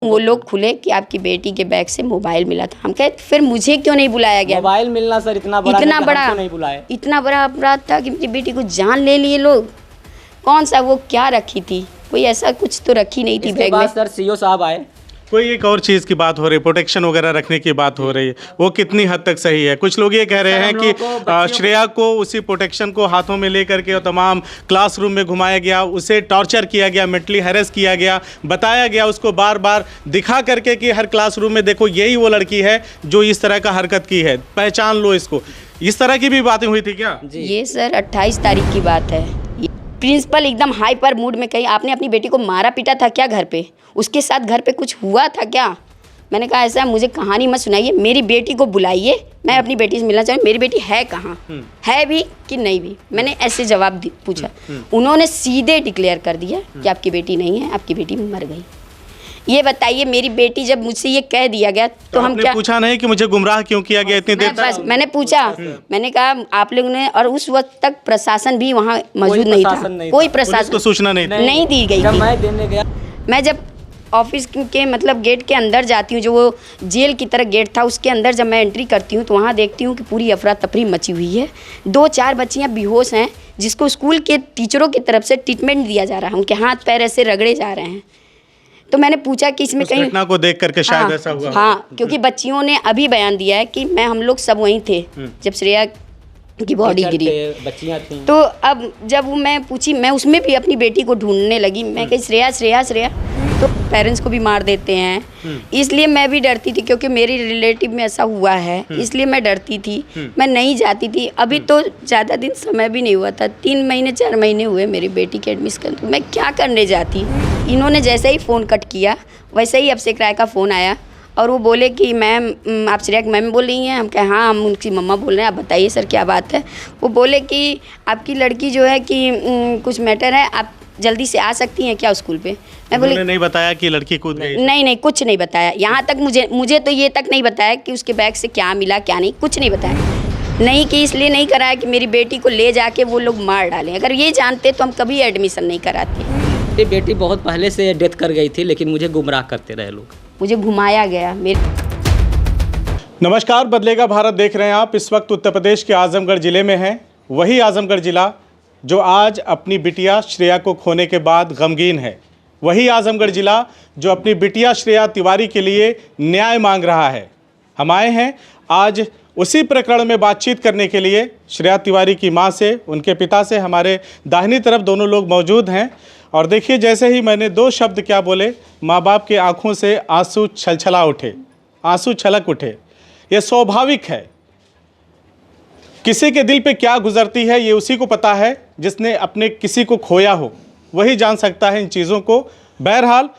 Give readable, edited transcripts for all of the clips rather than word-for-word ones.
वो लोग खुले कि आपकी बेटी के बैग से मोबाइल मिला था। हम कहे फिर मुझे क्यों नहीं बुलाया गया? मोबाइल मिलना सर इतना बड़ा हमको नहीं बुलाया। इतना बड़ा अपराध था कि मेरी बेटी को जान ले लिए लोग। कौन सा वो क्या रखी थी? कोई ऐसा कुछ तो रखी नहीं थी बैग में। सर सीओ साहब आए, कोई एक और चीज़ की बात हो रही है, प्रोटेक्शन वगैरह रखने की बात हो रही है, वो कितनी हद तक सही है? कुछ लोग ये कह रहे हैं कि श्रेया को उसी प्रोटेक्शन को हाथों में लेकर के और तमाम क्लासरूम में घुमाया गया, उसे टॉर्चर किया गया, मेंटली हैरेस किया गया, बताया गया उसको बार बार दिखा करके कि हर क्लासरूम में देखो यही वो लड़की है जो इस तरह का हरकत की है, पहचान लो इसको। इस तरह की भी बातें हुई थी क्या? ये सर 28 तारीख की बात है। प्रिंसिपल एकदम हाइपर मूड में कही, आपने अपनी बेटी को मारा पीटा था क्या घर पे? उसके साथ घर पे कुछ हुआ था क्या? मैंने कहा ऐसा मुझे कहानी मत सुनाइए, मेरी बेटी को बुलाइए, मैं अपनी बेटी से मिलना चाहूँ। मेरी बेटी है कहाँ, है भी कि नहीं भी? मैंने ऐसे जवाब पूछा। उन्होंने सीधे डिक्लेयर कर दिया कि आपकी बेटी नहीं है, आपकी बेटी मर गई। ये बताइए, मेरी बेटी जब मुझसे ये कह दिया गया तो हम क्या? पूछा नहीं कि मुझे गुमराह क्यों किया गया इतनी देर तक? बस मैंने पूछा, मैंने कहा आप लोगों ने, और उस वक्त तक प्रशासन भी वहाँ मौजूद नहीं था, कोई प्रशासन को सूचना नहीं दी गई थी। मैं देने गया, मैं जब ऑफिस के मतलब गेट के अंदर जाती हूँ, जो वो जेल की तरह गेट था उसके अंदर जब मैं एंट्री करती हूँ तो वहाँ देखती हूँ कि पूरी अफरा तफरी मची हुई है। 2-4 बच्चियाँ बेहोश हैं जिसको स्कूल के टीचरों की तरफ से ट्रीटमेंट दिया जा रहा है, उनके हाथ पैर ऐसे रगड़े जा रहे हैं। तो मैंने पूछा कि इसमें कहीं घटना को देख करके शायद ऐसा हुआ। हाँ, क्योंकि बच्चियों ने अभी बयान दिया है कि हम लोग सब वहीं थे जब श्रेया की बॉडी गिरी, बच्चियां थी। तो अब जब मैं पूछी, मैं उसमें भी अपनी बेटी को ढूंढने लगी। मैं कही श्रेया श्रेया श्रेया, तो पेरेंट्स को भी मार देते हैं। इसलिए मैं भी डरती थी, क्योंकि मेरी रिलेटिव में ऐसा हुआ है, इसलिए मैं डरती थी, मैं नहीं जाती थी। अभी तो ज़्यादा दिन समय भी नहीं हुआ था, 3 महीने 4 महीने हुए मेरी बेटी के एडमिशन, तो मैं क्या करने जाती। इन्होंने जैसे ही फ़ोन कट किया वैसे ही अभिषेक राय का फ़ोन आया और वो बोले कि मैम आप श्रेया की मैम बोल रही हैं? हम कहे हाँ, हम उनकी मम्मा बोल रहे हैं, आप बताइए सर क्या बात है। वो बोले कि आपकी लड़की जो है कि कुछ मैटर है, आप जल्दी से आ सकती हैं क्या स्कूल पे? मैं बोली नहीं बताया कि लड़की कूद गई? नहीं, कुछ नहीं बताया। यहाँ तक मुझे तो ये तक नहीं बताया कि उसके बैग से क्या मिला क्या नहीं, कुछ नहीं बताया। नहीं कि इसलिए नहीं कराया कि मेरी बेटी को ले जाके वो लोग मार डालें। अगर ये जानते तो हम कभी एडमिशन नहीं कराते। बेटी बहुत पहले से डेथ कर गई थी, लेकिन मुझे गुमराह करते रहे लोग, मुझे घुमाया गया। नमस्कार, बदलेगा भारत देख रहे हैं आप। इस वक्त उत्तर प्रदेश के आजमगढ़ ज़िले में हैं। वही आजमगढ़ ज़िला जो आज अपनी बिटिया श्रेया को खोने के बाद गमगीन है। वही आजमगढ़ ज़िला जो अपनी बिटिया श्रेया तिवारी के लिए न्याय मांग रहा है। हम आए हैं आज उसी प्रकरण में बातचीत करने के लिए। श्रेया तिवारी की मां से, उनके पिता से हमारे दाहिनी तरफ दोनों लोग मौजूद हैं। और देखिए, जैसे ही मैंने 2 शब्द क्या बोले, माँ बाप के आंखों से आंसू छलछला उठे, आंसू छलक उठे। ये स्वाभाविक है। किसी के दिल पे क्या गुजरती है ये उसी को पता है, जिसने अपने किसी को खोया हो वही जान सकता है इन चीज़ों को। बहरहाल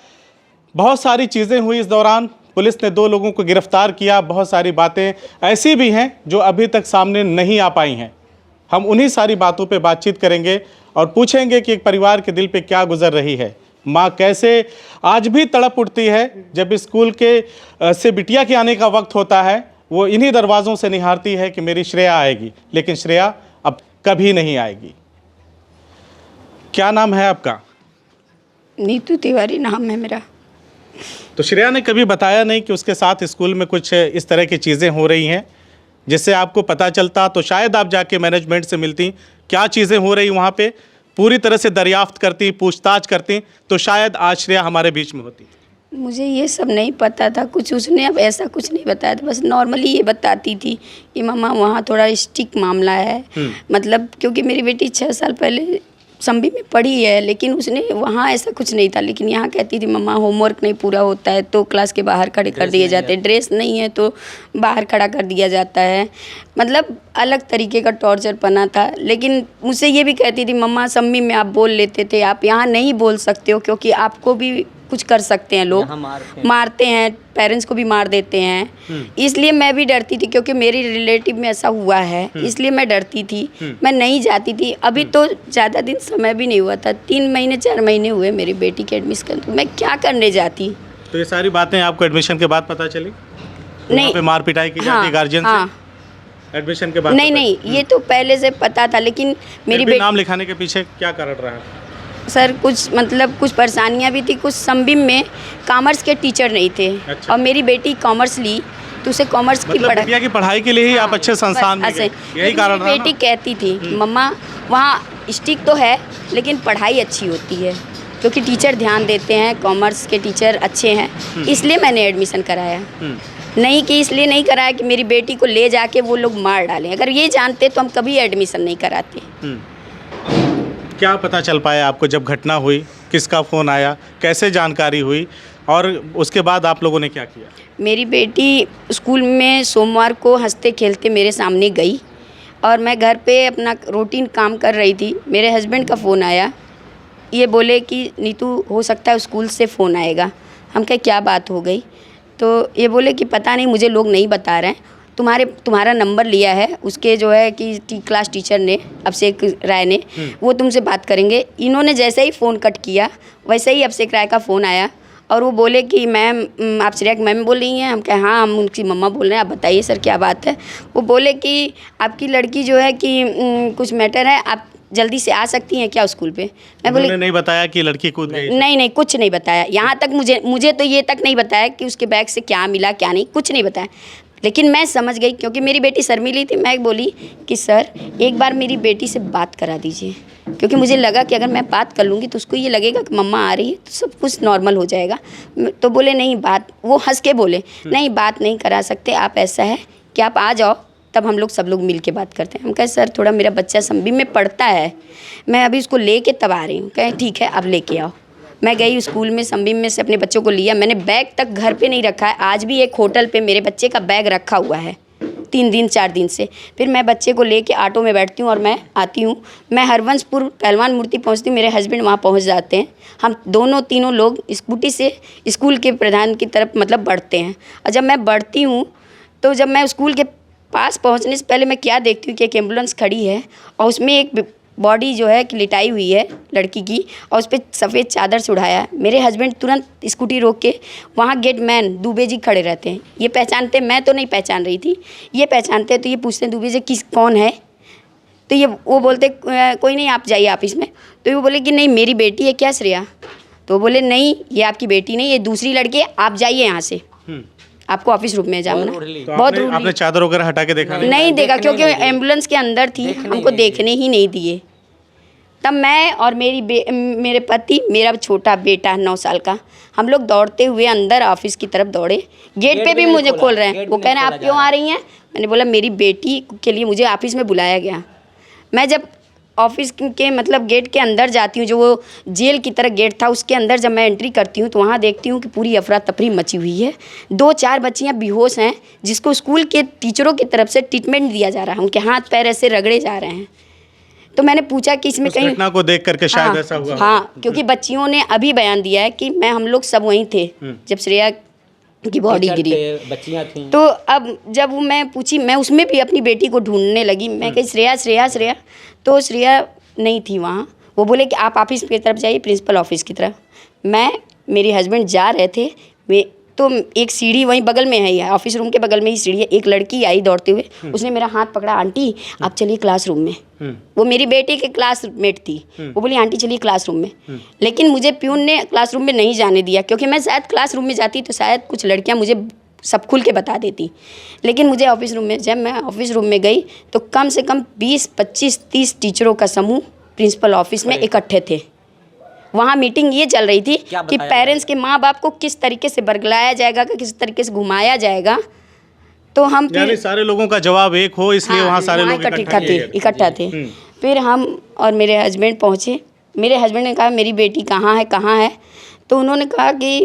बहुत सारी चीज़ें हुई इस दौरान। पुलिस ने 2 लोगों को गिरफ्तार किया। बहुत सारी बातें ऐसी भी हैं जो अभी तक सामने नहीं आ पाई हैं। हम उन्हीं सारी बातों पे बातचीत करेंगे और पूछेंगे कि एक परिवार के दिल पे क्या गुजर रही है। माँ कैसे आज भी तड़प उठती है जब स्कूल के से बिटिया के आने का वक्त होता है, वो इन्हीं दरवाज़ों से निहारती है कि मेरी श्रेया आएगी, लेकिन श्रेया अब कभी नहीं आएगी। क्या नाम है आपका? नीतू तिवारी नाम है मेरा। तो श्रेया ने कभी बताया नहीं कि उसके साथ स्कूल में कुछ इस तरह की चीज़ें हो रही हैं? जिससे आपको पता चलता तो शायद आप जाके मैनेजमेंट से मिलती, क्या चीज़ें हो रही वहाँ पे पूरी तरह से दरियाफ्त करती, पूछताछ करती, तो शायद आज श्रेया हमारे बीच में होती। मुझे ये सब नहीं पता था कुछ, उसने अब ऐसा कुछ नहीं बताया था। बस नॉर्मली ये बताती थी कि मम्मा वहाँ थोड़ा स्टिक मामला है। मतलब क्योंकि मेरी बेटी 6 साल पहले संभी में पढ़ी है, लेकिन उसने वहाँ ऐसा कुछ नहीं था। लेकिन यहाँ कहती थी मम्मा होमवर्क नहीं पूरा होता है तो क्लास के बाहर खड़े कर दिए जाते हैं, ड्रेस नहीं है तो बाहर खड़ा कर दिया जाता है। मतलब अलग तरीके का टॉर्चर पना था। लेकिन मुझसे ये भी कहती थी मम्मा संभी में आप बोल लेते थे, आप यहाँ नहीं बोल सकते हो क्योंकि आपको भी कुछ कर सकते हैं लोग, मारते हैं, पेरेंट्स को भी मार देते हैं। इसलिए मैं भी डरती थी, क्योंकि मेरी रिलेटिव में ऐसा हुआ है, इसलिए मैं डरती थी, मैं नहीं जाती थी। अभी तो ज़्यादा दिन समय भी नहीं हुआ था, 3 महीने 4 महीने हुए मेरी बेटी के एडमिशन, तो मैं क्या करने जाती। तो ये सारी बातें आपको एडमिशन के बाद पता चली? नहीं, पे मार पिटाई की जाती है गार्जियन से एडमिशन के बाद? नहीं, ये तो पहले से पता था, लेकिन मेरी बेटी नाम लिखाने के पीछे क्या कारण रहा? सर कुछ मतलब कुछ परेशानियां भी थी, कुछ संबिम में कॉमर्स के टीचर नहीं थे। अच्छा। और मेरी बेटी कॉमर्स ली तो उसे कॉमर्स की मतलब बिटिया की पढ़ाई के लिए ही आप अच्छे संस्थान में गए, यही कारण मेरी था बेटी ना? कहती थी मम्मा वहाँ स्ट्रिक्ट तो है लेकिन पढ़ाई अच्छी होती है, क्योंकि टीचर ध्यान देते हैं, कॉमर्स के टीचर अच्छे हैं, इसलिए मैंने एडमिशन कराया। नहीं कि इसलिए नहीं कराया कि मेरी बेटी को ले जाके वो लोग मार डालें, अगर ये जानते तो हम कभी एडमिशन नहीं कराते। क्या पता चल पाया आपको जब घटना हुई, किसका फ़ोन आया, कैसे जानकारी हुई और उसके बाद आप लोगों ने क्या किया? मेरी बेटी स्कूल में सोमवार को हंसते खेलते मेरे सामने गई और मैं घर पे अपना रूटीन काम कर रही थी। मेरे हस्बैंड का फ़ोन आया, ये बोले कि नीतू हो सकता है स्कूल से फ़ोन आएगा। हम कहे क्या बात हो गई? तो ये बोले कि पता नहीं, मुझे लोग नहीं बता रहे हैं, तुम्हारा नंबर लिया है उसके जो है कि क्लास टीचर ने, अभिषेक राय ने, वो तुमसे बात करेंगे। इन्होंने जैसे ही फ़ोन कट किया वैसे ही अभिषेक राय का फ़ोन आया और वो बोले कि मैम आप श्रेया मैम बोल रही हैं? हम कहे हाँ, हम उनकी मम्मा बोल रहे हैं। आप बताइए सर क्या बात है? वो बोले कि आपकी लड़की जो है कि कुछ मैटर है, आप जल्दी से आ सकती हैं क्या स्कूल पे? मैं बोली नहीं बताया कि लड़की कूद गई? नहीं कुछ नहीं बताया। यहाँ तक मुझे तो ये तक नहीं बताया कि उसके बैग से क्या मिला क्या नहीं, कुछ नहीं बताया। लेकिन मैं समझ गई क्योंकि मेरी बेटी शर्मीली थी। मैं बोली कि सर एक बार मेरी बेटी से बात करा दीजिए, क्योंकि मुझे लगा कि अगर मैं बात कर लूँगी तो उसको ये लगेगा कि मम्मा आ रही है तो सब कुछ नॉर्मल हो जाएगा। तो बोले नहीं बात, वो हंस के बोले नहीं बात नहीं करा सकते आप, ऐसा है कि आप आ जाओ तब हम लोग सब लोग मिल के बात करते हैं। हम कहे सर थोड़ा मेरा बच्चा संबी में पढ़ता है, मैं अभी उसको ले के तब आ रही हूँ। कहे ठीक है अब लेके आओ। मैं गई स्कूल में, संबीम में से अपने बच्चों को लिया। मैंने बैग तक घर पे नहीं रखा है, आज भी एक होटल पे मेरे बच्चे का बैग रखा हुआ है 3 दिन 4 दिन से। फिर मैं बच्चे को लेके ऑटो में बैठती हूँ और मैं आती हूँ। मैं हरवंशपुर पहलवान मूर्ति पहुँचती हूँ, मेरे हस्बैंड वहाँ पहुँच जाते हैं। हम दोनों तीनों लोग स्कूटी से स्कूल के प्रधान की तरफ मतलब बढ़ते हैं। और जब मैं बढ़ती हूँ तो जब मैं स्कूल के पास पहुँचने से पहले मैं क्या देखती हूँ कि एक एम्बुलेंस खड़ी है और उसमें एक बॉडी जो है कि लिटाई हुई है लड़की की, और उस पर सफ़ेद चादर से उड़ाया है। मेरे हस्बैंड तुरंत स्कूटी रोक के, वहाँ गेटमैन दुबे जी खड़े रहते हैं, ये पहचानते, मैं तो नहीं पहचान रही थी, ये पहचानते तो ये पूछते हैं दुबे जी कौन है? तो ये वो बोलते कोई नहीं आप जाइए ऑफिस में। तो वो बोले कि नहीं मेरी बेटी है क्या श्रेया? तो बोले नहीं ये आपकी बेटी नहीं, ये दूसरी लड़की है, आप जाइए यहाँ से, आपको ऑफिस रूम में जाना। तो बहुत आपने चादर वगैरह हटा के देखा? नहीं देखा क्योंकि एम्बुलेंस के अंदर थी, हमको देखने ही नहीं दिए। तब मैं और मेरे पति, मेरा छोटा बेटा 9 साल का, हम लोग दौड़ते हुए अंदर ऑफिस की तरफ दौड़े। गेट पे भी मुझे खोल रहे हैं, वो कह रहे हैं आप क्यों आ रही हैं? मैंने बोला मेरी बेटी के लिए मुझे ऑफिस में बुलाया गया। मैं जब ऑफिस के मतलब गेट के अंदर जाती हूँ, जो वो जेल की तरह गेट था उसके अंदर जब मैं एंट्री करती हूँ तो वहाँ देखती हूँ कि पूरी अफरा तफरी मची हुई है। 2-4 बच्चियाँ बेहोश हैं जिसको स्कूल के टीचरों की तरफ से ट्रीटमेंट दिया जा रहा है, उनके हाथ पैर ऐसे रगड़े जा रहे हैं। तो मैंने पूछा कि इसमें कहीं घटना को देख करके शायद ऐसा हुआ। हाँ, क्योंकि बच्चियों ने अभी बयान दिया है कि हम लोग सब वहीं थे जब श्रेया की बॉडी गिरी, बच्चियाँ थीं। तो अब जब वो मैं पूछी, मैं उसमें भी अपनी बेटी को ढूंढने लगी। मैं कही श्रेया, तो श्रेया नहीं थी वहाँ। वो बोले कि आप ऑफिस की तरफ जाइए, प्रिंसिपल ऑफिस की तरफ। मेरे हस्बैंड जा रहे थे, तो एक सीढ़ी वहीं बगल में है, ऑफिस रूम के बगल में ही सीढ़ी है। एक लड़की आई दौड़ते हुए, उसने मेरा हाथ पकड़ा, आंटी आप चलिए क्लासरूम में। वो मेरी बेटी के क्लासमेट थी। वो बोली आंटी चलिए क्लासरूम में। लेकिन मुझे प्यून ने क्लासरूम में नहीं जाने दिया, क्योंकि मैं शायद क्लासरूम में जाती तो शायद कुछ लड़कियां मुझे सब खुल के बता देती। लेकिन मुझे ऑफिस रूम में, जब मैं ऑफिस रूम में गई तो कम से कम 20, 25, 30 टीचरों का समूह प्रिंसिपल ऑफिस में इकट्ठे थे। वहाँ मीटिंग ये चल रही थी कि पेरेंट्स के माँ बाप को किस तरीके से बरगलाया जाएगा, किस तरीके से घुमाया जाएगा। तो हम यानी सारे लोगों का जवाब एक हो, इसलिए वहाँ सारे लोग इकट्ठा थे। फिर हम और मेरे हस्बैंड पहुँचे। मेरे हस्बैंड ने कहा मेरी बेटी कहाँ है? तो उन्होंने कहा कि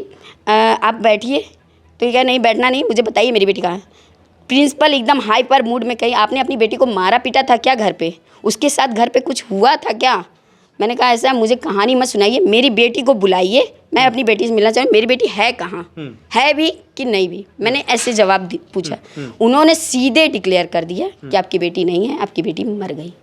आप बैठिए। तो ये कहा नहीं बैठना नहीं, मुझे बताइए मेरी बेटी कहाँ है। प्रिंसिपल एकदम हाइपर मूड में कही आपने अपनी बेटी को मारा पीटा था क्या घर पे? उसके साथ घर पे कुछ हुआ था क्या? मैंने कहा ऐसा मुझे कहानी मत सुनाइए, मेरी बेटी को बुलाइए, मैं अपनी बेटी से मिलना चाहूँ। मेरी बेटी है कहाँ, है भी कि नहीं भी? मैंने ऐसे जवाब पूछा। उन्होंने सीधे डिक्लेयर कर दिया कि आपकी बेटी नहीं है, आपकी बेटी मर गई।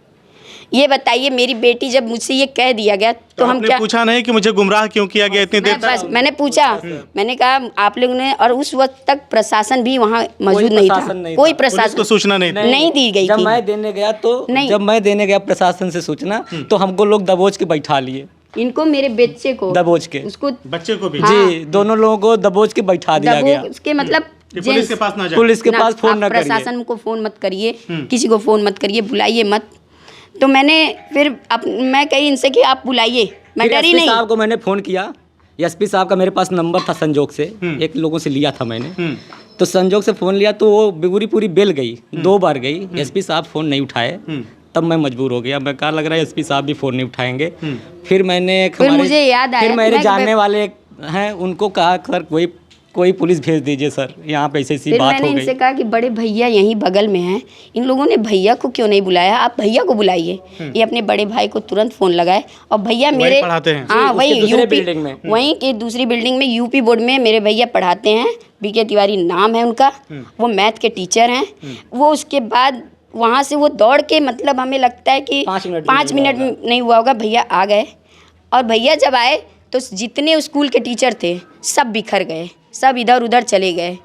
ये बताइए मेरी बेटी, जब मुझसे ये कह दिया गया तो हम क्या पूछा नहीं कि मुझे गुमराह क्यों किया गया इतनी देर तक? मैंने पूछा, मैंने कहा आप लोगों ने, और उस वक्त तक प्रशासन भी वहाँ मौजूद नहीं था, कोई प्रशासन को सूचना नहीं दी गई जब थी। मैं देने गया तो जब मैं देने गया प्रशासन से सूचना, तो हमको लोग दबोच के बैठा लिए। इनको मेरे बच्चे को दबोच के उसको बच्चे को भी जी, दोनों लोगों को दबोच के बैठा दिया गया। उसके मतलब कि पुलिस के पास ना जाए। पुलिस के पास फोन आप न करिए। प्रशासन को फोन मत करिए, किसी को फोन मत करिए, बुलाइए मत। तो मैंने फिर मैं कही इनसे कि आप बुलाइए, मैं फिर डरी एसपी नहीं। साहब को मैंने फ़ोन किया, एसपी साहब का मेरे पास नंबर था संजोग से, एक लोगों से लिया था मैंने, तो संजोग से फ़ोन लिया तो वो पूरी बेल गई, 2 बार गई, एसपी साहब फ़ोन नहीं उठाए, तब मैं मजबूर हो गया, मैं कहा लग रहा है एसपी साहब भी फ़ोन नहीं उठाएंगे। फिर मैंने फिर मुझे याद आया, फिर मेरे मैं- जानने वाले हैं, उनको कहा सर कोई पुलिस भेज दीजिए सर, यहाँ पे ऐसी फिर बात मैंने हो इनसे गई। कहा कि बड़े भैया यहीं बगल में हैं, इन लोगों ने भैया को क्यों नहीं बुलाया, आप भैया को बुलाइए। ये अपने बड़े भाई को तुरंत फ़ोन लगाए और भैया मेरे पढ़ाते हैं? हाँ जी, वही उसके दूसरे यूपी बिल्डिंग में। वहीं के दूसरी बिल्डिंग में यूपी बोर्ड में मेरे भैया पढ़ाते हैं, बीके तिवारी नाम है उनका, वो मैथ के टीचर हैं। वो उसके बाद वहाँ से वो दौड़ के मतलब हमें लगता है कि 5 मिनट में 5 मिनट नहीं हुआ होगा, भैया आ गए। और भैया जब आए तो जितने स्कूल के टीचर थे सब बिखर गए, सब इधर उधर चले गए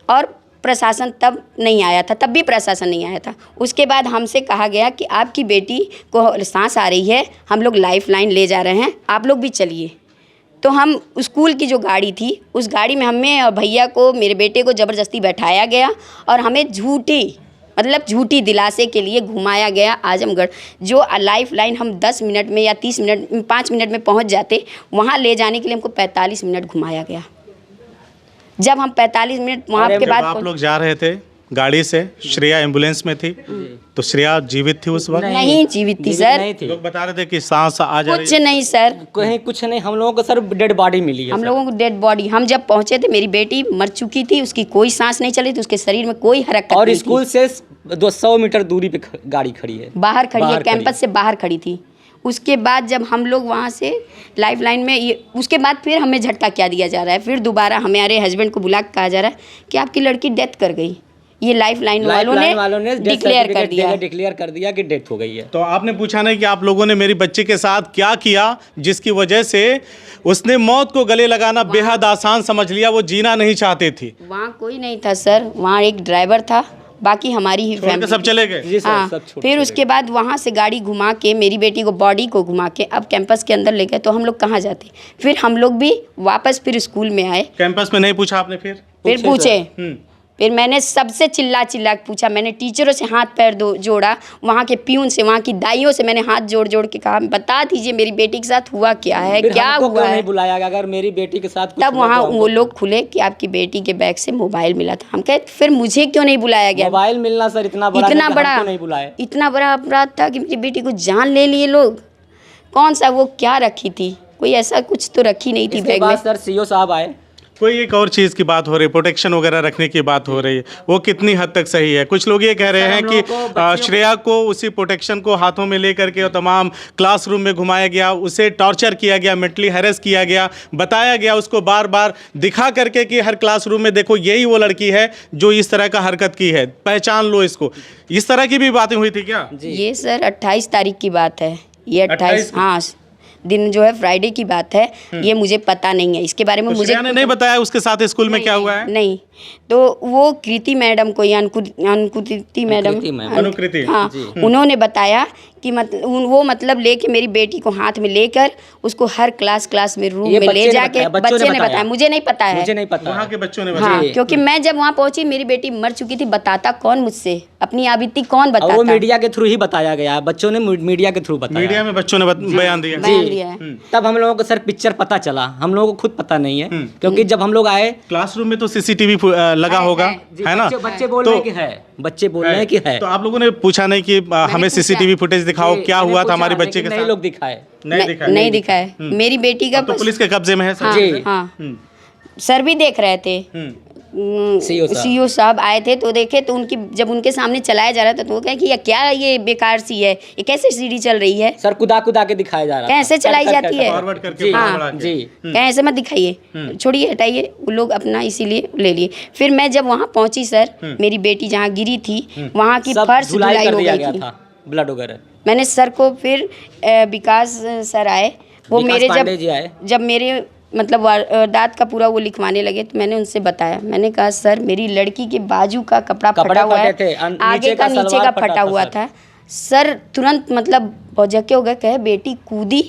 और प्रशासन तब नहीं आया था, तब भी प्रशासन नहीं आया था। उसके बाद हमसे कहा गया कि आपकी बेटी को सांस आ रही है, हम लोग लाइफ लाइन ले जा रहे हैं, आप लोग भी चलिए। तो हम स्कूल की जो गाड़ी थी उस गाड़ी में हमें और भैया को, मेरे बेटे को ज़बरदस्ती बैठाया गया और हमें झूठी दिलासे के लिए घुमाया गया आजमगढ़। जो लाइफ लाइन हम 10 मिनट में या 30 मिनट 5 मिनट में पहुंच जाते, वहां ले जाने के लिए हमको 45 मिनट घुमाया गया। जब हम 45 मिनट वहाँ के जब बाद आप लोग जा रहे थे गाड़ी से, श्रेया एम्बुलेंस में थी, तो श्रेया जीवित थी उस वक्त? नहीं जीवित थी सर, नहीं थी, लोग बता रहे थे कि सांस आ जा कुछ रही नहीं सर, कहीं कुछ नहीं, हम लोगों को सर डेड बॉडी मिली है हम सर। लोगों को डेड बॉडी, हम जब पहुंचे थे मेरी बेटी मर चुकी थी, उसकी कोई सांस नहीं चली थी, उसके शरीर में कोई हरकत और नहीं स्कूल थी। से 200 मीटर दूरी पे गाड़ी खड़ी है, बाहर खड़ी है, बाहर खड़ी कैंपस से बाहर खड़ी थी। उसके बाद जब हम लोग वहाँ से लाइफ लाइन में उसके बाद फिर हमें झटका क्या दिया जा रहा है, फिर दोबारा हमारे हस्बैंड को बुला के कहा जा रहा है कि आपकी लड़की डेथ कर गई। ये लाइफ लाइन वालों ने डिक्लेयर कर दिया कि डेथ हो गई है। तो आपने पूछा नहीं कि आप लोगों ने मेरी बच्ची के साथ क्या किया जिसकी वजह से उसने मौत को गले लगाना बेहद आसान समझ लिया, वो जीना नहीं चाहती थी। वहाँ कोई नहीं था सर, वहाँ एक ड्राइवर था, बाकी हमारी ही छोड़ के फैमिली सब चले गए? जी सर, हाँ। सब छोड़ फिर के उसके बाद वहाँ से गाड़ी घुमा के मेरी बेटी को बॉडी को घुमा के अब कैंपस के अंदर ले गए, तो हम लोग कहाँ जाते। फिर हम लोग भी वापस फिर स्कूल में आए, कैंपस में नहीं पूछा आपने? फिर पूछे। फिर मैंने सबसे चिल्ला चिल्ला के पूछा, मैंने टीचरों से हाथ पैर जोड़ा, वहाँ के प्यून से, वहाँ की दाइयों से मैंने हाथ जोड़ जोड़ के कहा बता दीजिए मेरी बेटी के साथ हुआ क्या है, फिर क्या हमको हुआ क्यों है। नहीं बुलाया गया? अगर मेरी बेटी के साथ कुछ तब हुआ वहाँ तो हमको- वो लोग खुले कि आपकी बेटी के बैग से मोबाइल मिला था। हम कहे फिर मुझे क्यों नहीं बुलाया गया। मोबाइल मिलना सर इतना बड़ा नहीं कि हमको नहीं बुलाए। इतना बड़ा अपराध था कि मेरी बेटी को जान ले लिए लोग। कौन सा वो क्या रखी थी, कोई ऐसा कुछ तो रखी नहीं थी इसके बैग बाद में। सर सीओ साहब आए, कोई एक और चीज़ की बात हो रही है, प्रोटेक्शन वगैरह रखने की बात हो रही है, वो कितनी हद तक सही है? कुछ लोग ये कह रहे सर, हैं हम कि लोगों को बच्चियों श्रेया को उसी प्रोटेक्शन को हाथों में लेकर के और तमाम क्लासरूम में घुमाया गया, उसे टॉर्चर किया गया, मेंटली हैरेस किया गया, बताया गया उसको बार बार दिखा करके कि हर क्लासरूम में देखो यही वो लड़की है जो इस तरह का हरकत की है, पहचान लो इसको। इस तरह की भी बातें हुई थी क्या? ये सर 28 तारीख की बात है, ये 28 हाँ दिन जो है फ्राइडे की बात है। ये मुझे पता नहीं है इसके बारे में। तो मुझे श्रेया ने नहीं बताया उसके साथ स्कूल में क्या हुआ है? नहीं, तो वो कृति मैडम को या अनुकृति मैडम, अनुकृति, हाँ, उन्होंने बताया कि वो मतलब लेके मेरी बेटी को हाथ में लेकर उसको हर क्लास में रूम में ले जाके, बच्चे ने बताया, मुझे नहीं पता है, मुझे नहीं पता। वहाँ के बच्चों ने हाँ, बताया। क्योंकि मैं जब वहाँ पहुंची मेरी बेटी मर चुकी थी, बताता कौन मुझसे, अपनी आबिती कौन और बताता। वो मीडिया के थ्रू ही बताया गया, बच्चों ने मीडिया के थ्रू बताया। मीडिया में बच्चों ने बयान दिया। बयान दिया है। तब हम लोगों को सर पिक्चर पता चला, हम लोगों को खुद पता नहीं है, क्योंकि जब हम लोग आए क्लासरूम में तो सीसीटीवी लगा होगा, है ना? बच्चे बोल रहे हैं कि है, बच्चे बोल रहे हैं कि है। तो आप लोगों ने पूछा नहीं कि हमें सीसीटीवी फुटेज दिखाओ, क्या हुआ था हमारे बच्चे के नहीं साथ? लोग दिखाए, नहीं दिखा है। मेरी बेटी का तो पुलिस के कब्जे में है सर? हाँ, जी। हाँ, सर भी देख रहे थे, सीओ साहब आए थे तो देखे, तो उनकी जब उनके सामने चलाया जा रहा था तो वो कहे कि ये क्या ये बेकार सी है, ये कैसे सीढ़ी चल रही है, सर कुदा के दिखाया जा रहा है, कैसे चलाई जाती है, फॉरवर्ड करके जी, बढ़ा के। जी, कहे ऐसे मत दिखाइए, छोड़िए, हटाइए। वो लोग अपना इसीलिए ले लिए। फिर मैं जब वहाँ पहुँची सर, मेरी बेटी जहाँ गिरी थी वहाँ की सब फर्श धुलाई धुलाई कर हो दिया गई गया थी। था, ब्लड वगैरह। मैंने सर को फिर विकास सर आए, वो विकास मेरे पांडे जी आए। जब मेरे मतलब दांत का पूरा वो लिखवाने लगे तो मैंने उनसे बताया, मैंने कहा सर मेरी लड़की के बाजू का कपड़ा फटा हुआ है, आगे का नीचे का फटा हुआ था। सर तुरंत मतलब भौचक्के हो गए, कहे बेटी कूदी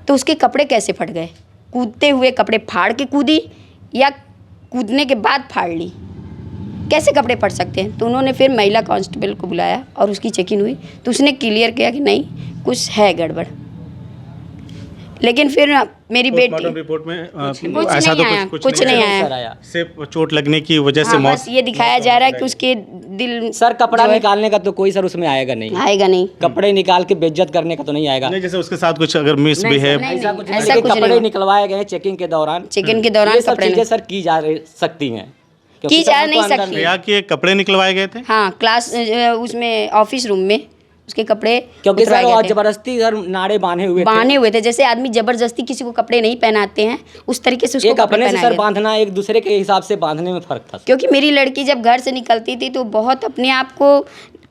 तो उसके कपड़े कैसे फट गए? कूदते हुए कपड़े फाड़ के कूदी या कूदने के बाद फाड़ ली? कैसे कपड़े फट सकते हैं? तो उन्होंने फिर महिला कांस्टेबल को बुलाया और उसकी चेकिंग हुई तो उसने क्लियर किया कि नहीं, कुछ है गड़बड़। लेकिन फिर मेरी बेटी पोस्टमार्टम रिपोर्ट में कुछ ऐसा नहीं तो आया, कुछ कुछ नहीं आया। सर आया सिर्फ चोट लगने की वजह से हाँ, मौत। बस ये दिखाया जा रहा है कि उसके दिल सर कपड़ा जो है, निकालने का तो कोई सर उसमें आएगा नहीं, आएगा नहीं। कपड़े निकाल के बेइज्जत करने का तो नहीं आएगा। नहीं, जैसे उसके साथ कुछ अगर मिस भी है, नहीं, ऐसा नहीं, कुछ ऐसा नहीं, कुछ नहीं कपड़े हुआ। निकलवाए गए चेकिंग के दौरान। चिकन के दौरान ये सब कपड़े चीजें नहीं सर की जा सकती हैं, क्योंकि की सर जा वो तो नहीं अंदर सकती। रिया के कपड़े निकलवाए गए थे। हाँ, क्लास उसमें ऑफिस रूम में उसके कपड़े क्योंकि उतरवाए सर गए वो थे। जबरदस्ती सर नाड़े बांधे हुए थे। बांधे हुए थे, जैसे आदमी जबरदस्ती किसी को कपड़े नहीं पहनाते हैं उस तरीके से उसको एक कपड़े अपने से पहनाए सर गए। बांधना, एक दूसरे के हिसाब से बांधने में फर्क था। क्योंकि मेरी लड़की जब घर से निकलती थी तो बहुत अपने आप को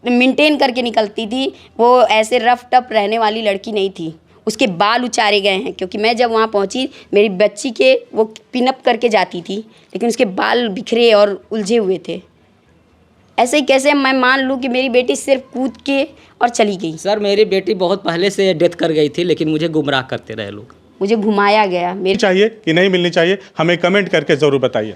मेंटेन करके निकलती थी, वो ऐसे रफ टफ रहने वाली लड़की नहीं थी। उसके बाल उचारे गए हैं, क्योंकि मैं जब वहाँ पहुँची मेरी बच्ची के वो पिनअप करके जाती थी, लेकिन उसके बाल बिखरे और उलझे हुए थे। ऐसे ही कैसे मैं मान लूँ कि मेरी बेटी सिर्फ कूद के और चली गई? सर मेरी बेटी बहुत पहले से डेथ कर गई थी, लेकिन मुझे गुमराह करते रहे लोग। मुझे घुमाया गया। मेरी चाहिए कि नहीं मिलनी चाहिए, हमें कमेंट करके ज़रूर बताइए।